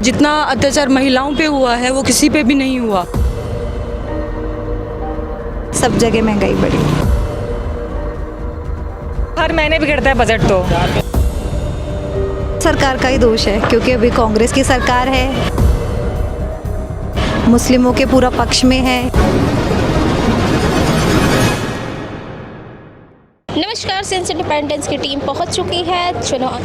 जितना अत्याचार महिलाओं पे हुआ है वो किसी पे भी नहीं हुआ। सब जगह महंगाई बढ़ी, हर महीने बिगड़ता है बजट। तो सरकार का ही दोष है क्योंकि अभी कांग्रेस की सरकार है, मुस्लिमों के पूरा पक्ष में है। नमस्कार, सिंस इंडिपेंडेंस की टीम पहुंच चुकी है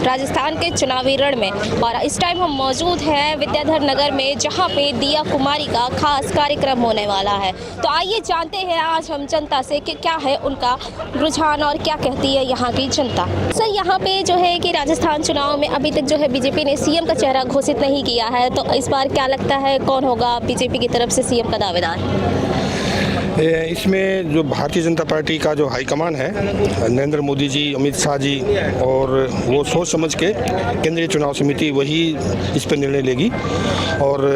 राजस्थान के चुनावी रण में और इस टाइम हम मौजूद हैं विद्याधर नगर में, जहां पे दिया कुमारी का खास कार्यक्रम होने वाला है। तो आइए जानते हैं आज हम जनता से कि क्या है उनका रुझान और क्या कहती है यहाँ की जनता। सर, यहाँ पे जो है कि राजस्थान चुनाव में अभी तक जो है बीजेपी ने सीएम का चेहरा घोषित नहीं किया है, तो इस बार क्या लगता है कौन होगा बीजेपी की तरफ से सीएम का दावेदार? इसमें जो भारतीय जनता पार्टी का जो हाईकमान है, नरेंद्र मोदी जी, अमित शाह जी, और वो सोच समझ के केंद्रीय चुनाव समिति वही इस पर निर्णय लेगी और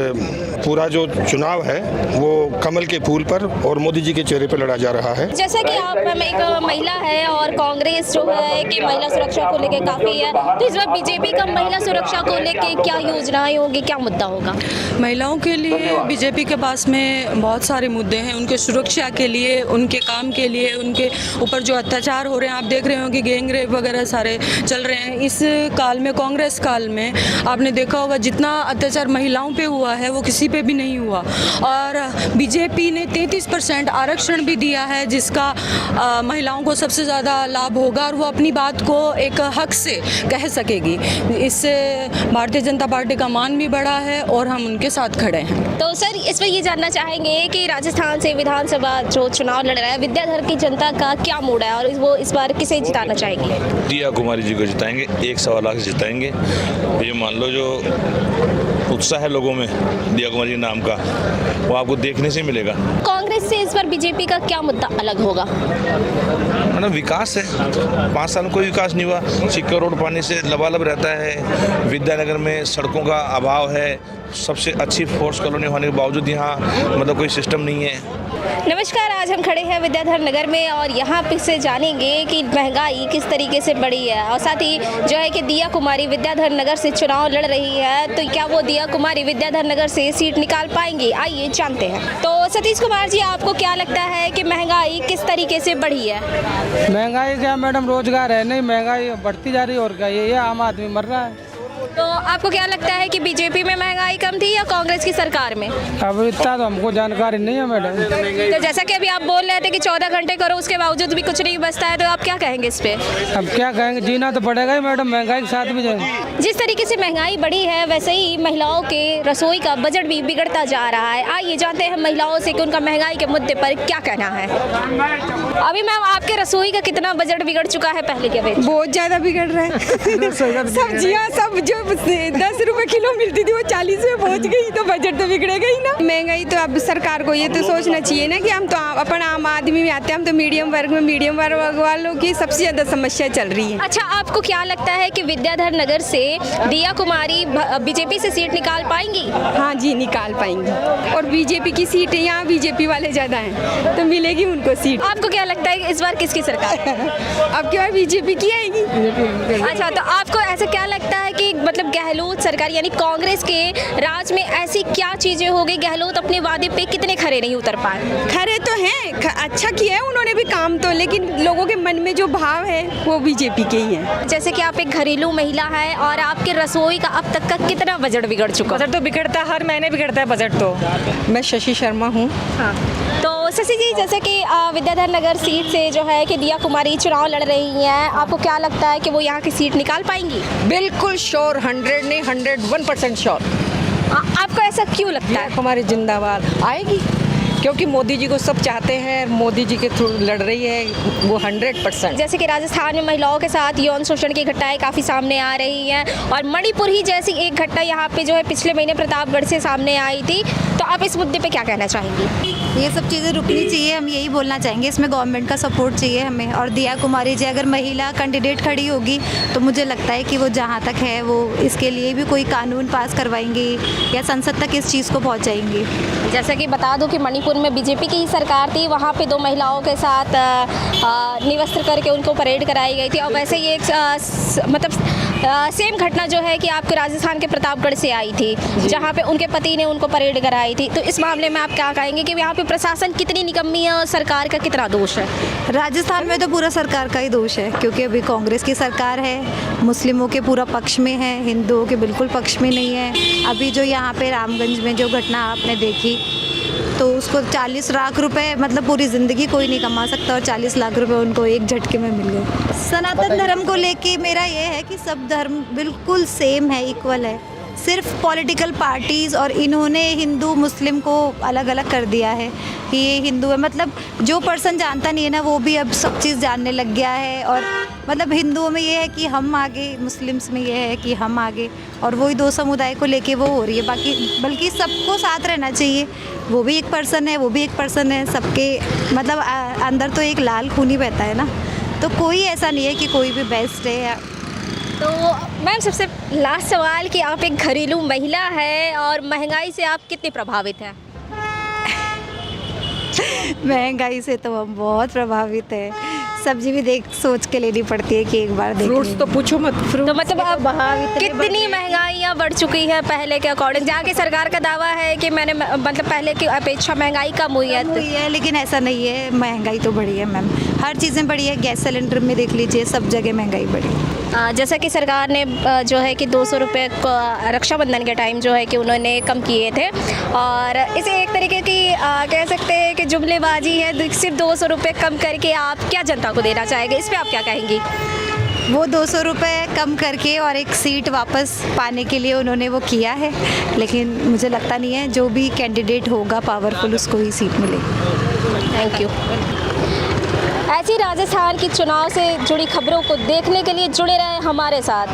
पूरा जो चुनाव है वो कमल के फूल पर और मोदी जी के चेहरे पर लड़ा जा रहा है। जैसा कि आप एक महिला है और कांग्रेस जो है कि महिला सुरक्षा को लेकर काफी है, तो इस बार बीजेपी का महिला सुरक्षा को लेकर क्या योजनाएं होगी, क्या मुद्दा होगा? महिलाओं के लिए बीजेपी के पास में बहुत सारे मुद्दे हैं। उनके सुरक्षा के लिए, उनके काम के लिए, उनके ऊपर जो अत्याचार हो रहे हैं, आप देख रहे हो कि गैंग रेप वगैरह सारे चल रहे हैं। इस काल में, कांग्रेस काल में आपने देखा होगा जितना अत्याचार महिलाओं पे हुआ है वो किसी पे भी नहीं हुआ। और बीजेपी ने 33% आरक्षण भी दिया है, जिसका महिलाओं को सबसे ज़्यादा लाभ होगा और वो अपनी बात को एक हक से कह सकेगी। इससे भारतीय जनता पार्टी का मान भी बढ़ा है और हम उनके साथ खड़े हैं। तो सर, इसमें ये जानना चाहेंगे कि राजस्थान से विधानसभा जो चुनाव लड़ रहा है, विद्याधर की जनता का क्या मूड है और वो इस बार किसे जिताना चाहेंगे? दिया कुमारी जी को जिताएंगे, 1.25 लाख जिताएंगे। ये मान लो जो उत्साह है लोगों में दिया कुमारी जी नाम का, वो आपको देखने से मिलेगा। कांग्रेस से इस बार बीजेपी का क्या मुद्दा अलग होगा? मतलब विकास है, 5 साल में कोई विकास नहीं हुआ। सिक्का रोड पानी से लबालब रहता है, विद्यानगर में सड़कों का अभाव है, सबसे अच्छी फोर्स कॉलोनी होने के बावजूद यहाँ मतलब कोई सिस्टम नहीं है। नमस्कार, आज हम खड़े हैं विद्याधर नगर में और यहाँ पे से जानेंगे कि महंगाई किस तरीके से बढ़ी है और साथ ही जो है कि दिया कुमारी विद्याधर नगर से चुनाव लड़ रही है, तो क्या वो दिया कुमारी विद्याधर नगर से सीट निकाल पाएंगी? आइए जानते हैं। तो सतीश कुमार जी, आपको क्या लगता है कि महंगाई किस तरीके से बढ़ी है? महंगाई क्या मैडम, रोजगार है नहीं, महंगाई बढ़ती जा रही है और क्या, ये आम आदमी मर रहा है। तो आपको क्या लगता है कि बीजेपी में महंगाई कम थी या कांग्रेस की सरकार में? अब इतना तो हमको जानकारी नहीं है मैडम। तो जैसा कि अभी आप बोल रहे थे कि 14 घंटे करो उसके बावजूद भी कुछ नहीं बचता है, तो आप क्या कहेंगे इस पे? अब क्या कहेंगे, जीना तो पड़ेगा ही मैडम, महंगाई के साथ भी जाए। जिस तरीके से महंगाई बढ़ी है वैसे ही महिलाओं के रसोई का बजट भी बिगड़ता जा रहा है। आइए जानते हैं महिलाओं से कि उनका महंगाई के मुद्दे पर क्या कहना है। अभी मैम, आपके रसोई का कितना बजट बिगड़ चुका है पहले के अपेक्षा? बहुत ज्यादा बिगड़ रहा है। सब्जियां सब जो 10 रुपए किलो मिलती थी वो 40 में पहुंच गई, तो बजट तो बिगड़ेगा ही ना। महंगाई तो अब सरकार को ये तो सोचना चाहिए ना कि हम तो अपन आम आदमी में आते हैं, हम तो मीडियम वर्ग में, मीडियम वर्ग वालों की सबसे ज्यादा समस्या चल रही है। अच्छा, आपको क्या लगता है कि विद्याधर नगर से दिया कुमारी बीजेपी से सीट निकाल पाएंगी? हाँ जी, निकाल पाएंगी और बीजेपी की सीट है, यहाँ बीजेपी वाले ज्यादा हैं तो मिलेगी उनको सीट। आपको क्या लगता है इस बार किसकी सरकार? अब की बार बीजेपी की आएगी। अच्छा, तो आपको ऐसा क्या लगता है कि मतलब गहलोत सरकार यानी कांग्रेस के राज में ऐसी क्या चीजें हो गई, गहलोत अपने वादे पे कितने खरे नहीं उतर पाए? खरे तो हैं, अच्छा किया है उन्होंने भी काम तो, लेकिन लोगों के मन में जो भाव है वो बीजेपी के ही है। जैसे कि आप एक घरेलू महिला है और आपके रसोई का अब तक का कितना बजट बिगड़ चुका? बजट तो बिगड़ता है, हर महीने बिगड़ता है बजट। तो मैं शशि शर्मा हूँ। हाँ, तो शशि जी, जैसे कि विद्याधर नगर सीट से जो है कि दिया कुमारी चुनाव लड़ रही हैं, आपको क्या लगता है कि वो यहाँ की सीट निकाल पाएंगी? बिल्कुल श्योर, 100 नहीं 101% श्योर। आपको ऐसा क्यों लगता है? हमारी जिंदाबाद आएगी क्योंकि मोदी जी को सब चाहते हैं, मोदी जी के थ्रू लड़ रही है वो 100%। जैसे कि राजस्थान में महिलाओं के साथ यौन शोषण की घटनाएं काफ़ी सामने आ रही हैं और मणिपुर ही जैसी एक घटना यहाँ पे जो है पिछले महीने प्रतापगढ़ से सामने आई थी, तो आप इस मुद्दे पे क्या कहना चाहेंगी? ये सब चीज़ें रुकनी चाहिए, हम यही बोलना चाहेंगे। इसमें गवर्नमेंट का सपोर्ट चाहिए हमें। और दिया कुमारी जी अगर महिला कैंडिडेट खड़ी होगी तो मुझे लगता है कि वो जहाँ तक है वो इसके लिए भी कोई कानून पास करवाएंगी या संसद तक इस चीज़ को पहुँचाएंगी। जैसे कि बता दूं कि मणिपुर जोधपुर में बीजेपी की ही सरकार थी, वहाँ पे 2 महिलाओं के साथ निवस्त्र करके उनको परेड कराई गई थी। और वैसे ये सेम घटना जो है कि आपके राजस्थान के प्रतापगढ़ से आई थी, जहाँ पे उनके पति ने उनको परेड कराई थी। तो इस मामले में आप क्या कहेंगे कि यहाँ पे प्रशासन कितनी निकम्मी है और सरकार का कितना दोष है? राजस्थान में तो पूरा सरकार का ही दोष है, क्योंकि अभी कांग्रेस की सरकार है, मुस्लिमों के पूरा पक्ष में है, हिंदुओं के बिल्कुल पक्ष में नहीं है। अभी जो यहाँ पे रामगंज में जो घटना आपने देखी, तो उसको 40 लाख रुपए, मतलब पूरी ज़िंदगी कोई नहीं कमा सकता, और 40 लाख रुपए उनको एक झटके में मिल गए। सनातन धर्म को लेके मेरा ये है कि सब धर्म बिल्कुल सेम है, इक्वल है। सिर्फ पॉलिटिकल पार्टीज़ और इन्होंने हिंदू मुस्लिम को अलग अलग कर दिया है कि ये हिंदू है, मतलब जो पर्सन जानता नहीं है ना, वो भी अब सब चीज़ जानने लग गया है। और मतलब हिंदुओं में ये है कि हम आगे, मुस्लिम्स में ये है कि हम आगे, और वही 2 समुदाय को लेके वो हो रही है। बल्कि सबको साथ रहना चाहिए। वो भी एक पर्सन है, वो भी एक पर्सन है, सबके मतलब अंदर तो एक लाल खून ही बहता है ना। तो कोई ऐसा नहीं है कि कोई भी बेस्ट है। तो मैम, सबसे लास्ट सवाल कि आप एक घरेलू महिला है और महंगाई से आप कितने प्रभावित हैं? महंगाई से तो हम बहुत प्रभावित है। सब्जी भी देख सोच के लेनी पड़ती है कि एक बार देख। फ्रूट्स तो पूछो मत। तो मतलब अब कितनी महंगाइयाँ बढ़ चुकी है पहले के अकॉर्डिंग? जहाँ की सरकार का दावा है कि मैंने मतलब पहले की अपेक्षा महंगाई कम हुई है, लेकिन ऐसा नहीं है। महंगाई तो बढ़ी है मैम, हर चीज़ें बढ़ी है। गैस सिलेंडर में देख लीजिए, सब जगह महंगाई बढ़ी। जैसा कि सरकार ने जो है कि 200 रुपये रक्षाबंधन के टाइम जो है कि उन्होंने कम किए थे, और इसे एक तरीके की कह सकते हैं कि जुमलेबाजी है। सिर्फ 200 रुपये कम करके आप क्या जनता को देना चाहेंगे? इस पर आप क्या कहेंगी? वो 200 रुपये कम करके और एक सीट वापस पाने के लिए उन्होंने वो किया है, लेकिन मुझे लगता नहीं है जो भी कैंडिडेट होगा पावरफुल उसको ही सीट मिलेगी। Thank you. ऐसी राजस्थान की चुनाव से जुड़ी खबरों को देखने के लिए जुड़े रहे हमारे साथ।